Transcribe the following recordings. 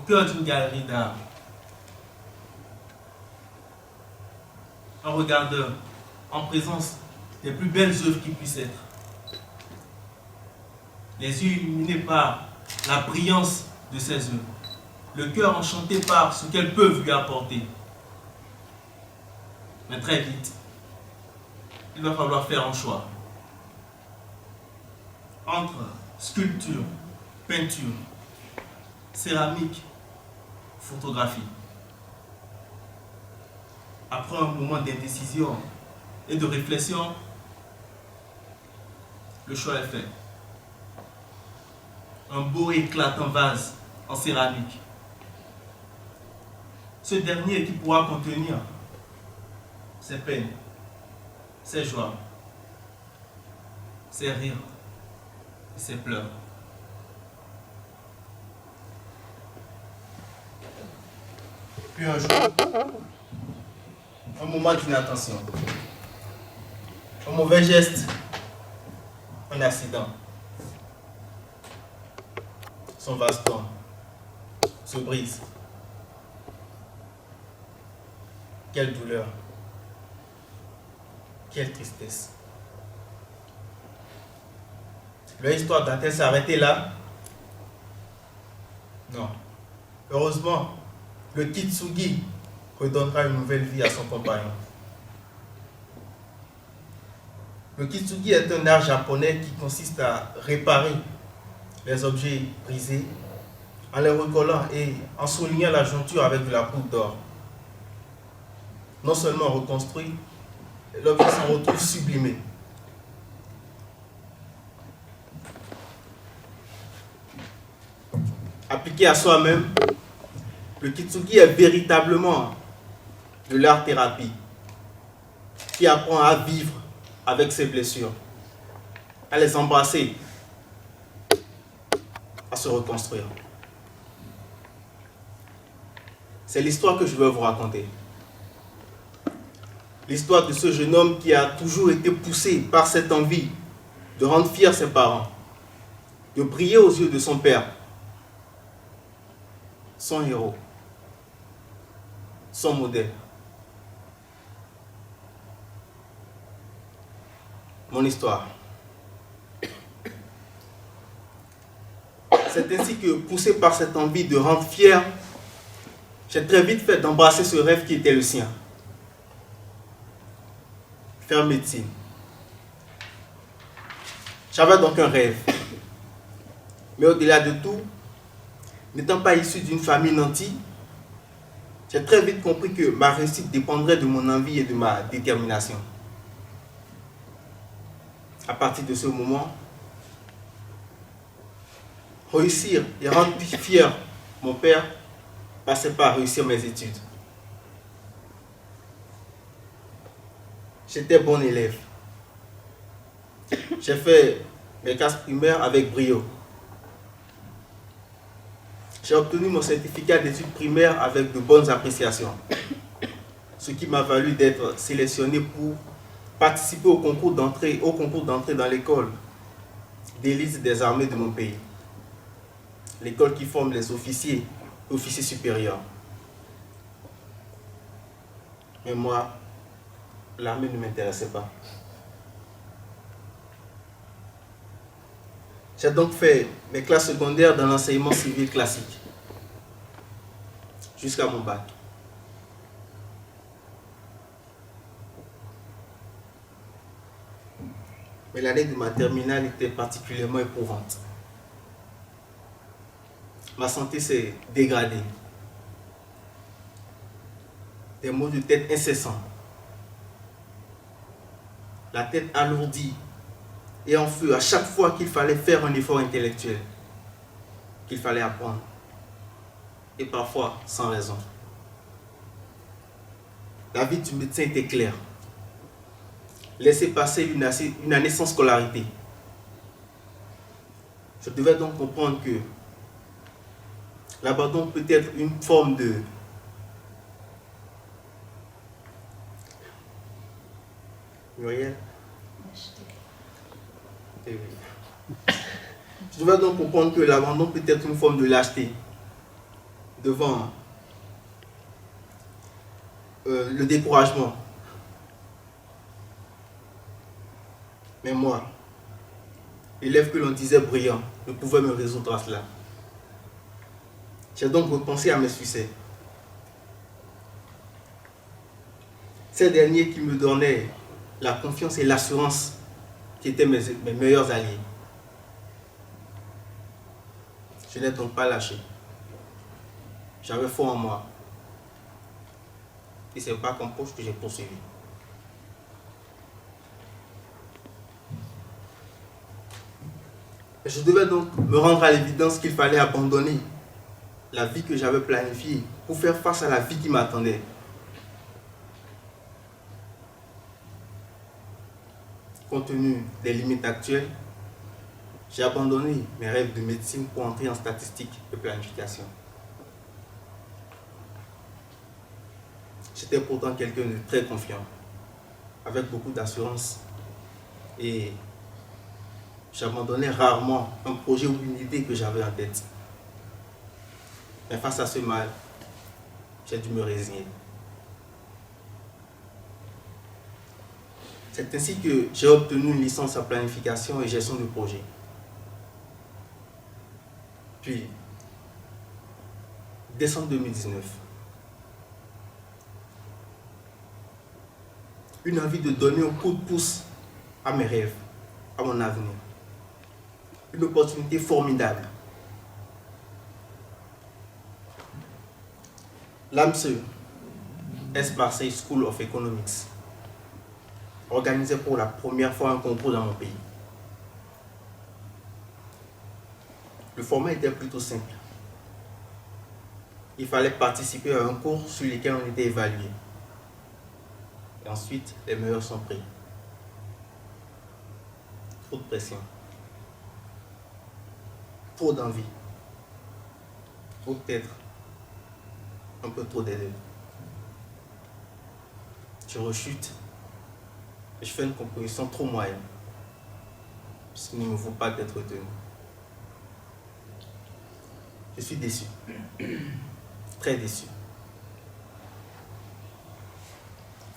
cœur d'une galerie d'art. Un regardeur en présence des plus belles œuvres qui puissent être. Les yeux illuminés par la brillance de ces œuvres. Le cœur enchanté par ce qu'elles peuvent lui apporter. Mais très vite, il va falloir faire un choix. Entre sculpture, peinture, céramique, photographie. Après un moment d'indécision et de réflexion, le choix est fait. Un beau et éclatant vase en céramique. Ce dernier qui pourra contenir ses peines, ses joies, ses rires et ses pleurs. Puis un jour, un moment d'inattention, un mauvais geste, un accident. Son vase tombe, se brise. Quelle douleur, quelle tristesse. Leur histoire doit-elle s'arrêter là? Non. Heureusement, le Kitsugi redonnera une nouvelle vie à son compagnon. Le Kitsugi est un art japonais qui consiste à réparer les objets brisés en les recollant et en soulignant la jointure avec de la poudre d'or. Non seulement reconstruit, l'objet s'en retrouve sublimé. Appliqué à soi-même, le Kitsugi est véritablement de l'art-thérapie qui apprend à vivre avec ses blessures, à les embrasser, à se reconstruire. C'est l'histoire que je veux vous raconter. L'histoire de ce jeune homme qui a toujours été poussé par cette envie de rendre fiers ses parents, de briller aux yeux de son père, son héros, son modèle. Mon histoire. C'est ainsi que, poussé par cette envie de rendre fier, j'ai très vite fait d'embrasser ce rêve qui était le sien. Faire médecine. J'avais donc un rêve. Mais au-delà de tout, n'étant pas issu d'une famille nantie, j'ai très vite compris que ma réussite dépendrait de mon envie et de ma détermination. À partir de ce moment, réussir et rendre fier mon père passait par réussir mes études. J'étais bon élève. J'ai fait mes classes primaires avec brio. J'ai obtenu mon certificat d'études primaires avec de bonnes appréciations, ce qui m'a valu d'être sélectionné pour participer au concours d'entrée dans l'école d'élite des armées de mon pays, l'école qui forme les officiers et officiers supérieurs. Mais moi, l'armée ne m'intéressait pas. J'ai donc fait mes classes secondaires dans l'enseignement civil classique, jusqu'à mon bac. Mais l'année de ma terminale était particulièrement éprouvante. Ma santé s'est dégradée. Des maux de tête incessants. La tête alourdie et en feu à chaque fois qu'il fallait faire un effort intellectuel, qu'il fallait apprendre. Et parfois sans raison. La vie du médecin était claire. Laisser passer une année sans scolarité. Je devais donc comprendre que l'abandon peut être une forme de Muriel. Eh oui. Je devais donc comprendre que l'abandon peut être une forme de lâcheté, devant le découragement. Mais moi, l'élève que l'on disait brillant, ne pouvait me résoudre à cela. J'ai donc repensé à mes succès. Ces derniers qui me donnaient la confiance et l'assurance qui étaient mes meilleurs alliés. Je n'ai donc pas lâché. J'avais foi en moi. Et c'est pas comme poche que j'ai poursuivi. Je devais donc me rendre à l'évidence qu'il fallait abandonner la vie que j'avais planifiée pour faire face à la vie qui m'attendait. Compte tenu des limites actuelles, j'ai abandonné mes rêves de médecine pour entrer en statistique et planification. J'étais pourtant quelqu'un de très confiant, avec beaucoup d'assurance, et j'abandonnais rarement un projet ou une idée que j'avais en tête. Mais face à ce mal, j'ai dû me résigner. C'est ainsi que j'ai obtenu une licence en planification et gestion de projet. Puis, décembre 2019, une envie de donner un coup de pouce à mes rêves, à mon avenir. Une opportunité formidable. L'AMSE, Aix-Marseille School of Economics, organisait pour la première fois un concours dans mon pays. Le format était plutôt simple. Il fallait participer à un cours sur lequel on était évalué. Et ensuite, les meilleurs sont pris. Trop de pression. Trop d'envie. Ou peut-être un peu trop des deux. Je rechute et je fais une composition trop moyenne. Ce qui ne me vaut pas d'être retenu. Je suis déçu. Très déçu.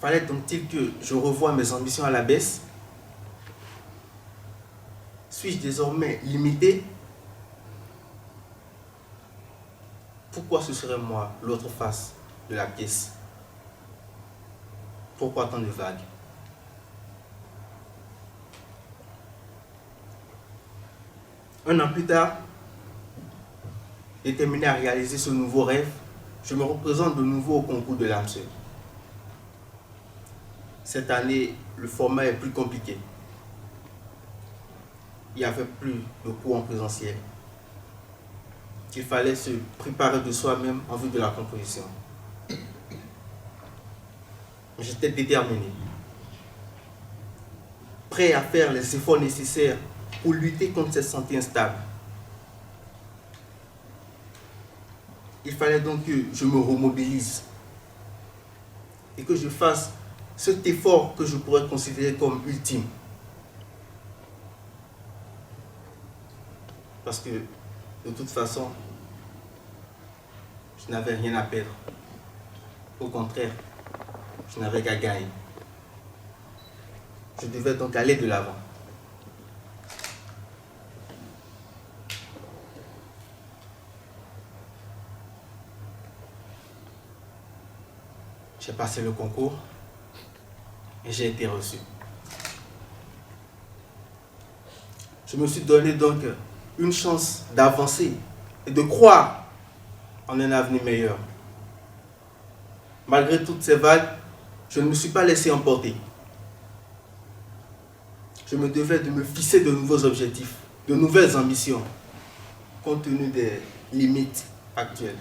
Fallait donc-il que je revoie mes ambitions à la baisse? Suis-je désormais limité? Pourquoi ce serait moi l'autre face de la pièce? Pourquoi tant de vagues? Un an plus tard, déterminé à réaliser ce nouveau rêve, je me représente de nouveau au concours de l'AMSE. Cette année, le format est plus compliqué. Il n'y avait plus de cours en présentiel. Il fallait se préparer de soi-même en vue de la composition. J'étais déterminé, prêt à faire les efforts nécessaires pour lutter contre cette santé instable. Il fallait donc que je me remobilise et que je fasse cet effort que je pourrais considérer comme ultime. Parce que, de toute façon, je n'avais rien à perdre. Au contraire, je n'avais qu'à gagner. Je devais donc aller de l'avant. J'ai passé le concours et j'ai été reçu. Je me suis donné donc une chance d'avancer et de croire en un avenir meilleur. Malgré toutes ces vagues, je ne me suis pas laissé emporter. Je me devais de me fixer de nouveaux objectifs, de nouvelles ambitions, compte tenu des limites actuelles.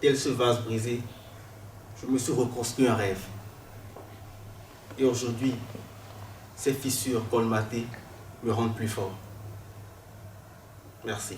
Tel ce vase brisé, je me suis reconstruit un rêve. Et aujourd'hui, ces fissures colmatées me rendent plus fort. Merci.